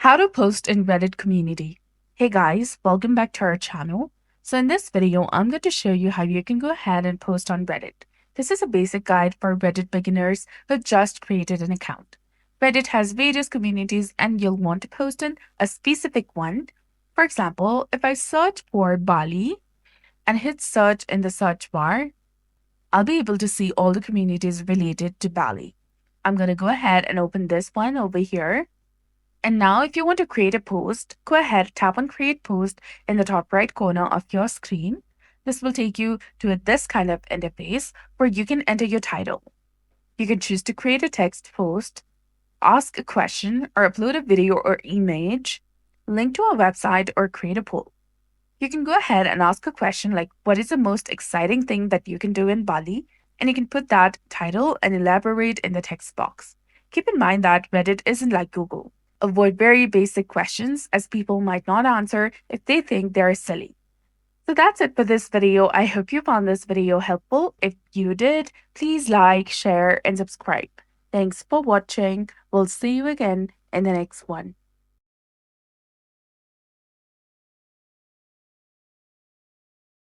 How to post in Reddit community. Hey guys, welcome back to our channel. So in this video, I'm going to show you how you can go ahead and post on Reddit. This is a basic guide for Reddit beginners who just created an account. Reddit has various communities and you'll want to post in a specific one. For example, if I search for Bali and hit search in the search bar, I'll be able to see all the communities related to Bali. I'm going to go ahead and open this one over here. And now if you want to create a post, go ahead, tap on create post in the top right corner of your screen. This will take you to this kind of interface where you can enter your title. You can choose to create a text post, ask a question, or upload a video or image, link to a website, or create a poll. You can go ahead and ask a question like, what is the most exciting thing that you can do in Bali? And you can put that title and elaborate in the text box. Keep in mind that Reddit isn't like Google. Avoid very basic questions as people might not answer if they think they're silly. So that's it for this video. I hope you found this video helpful. If you did, please like, share, and subscribe. Thanks for watching. We'll see you again in the next one.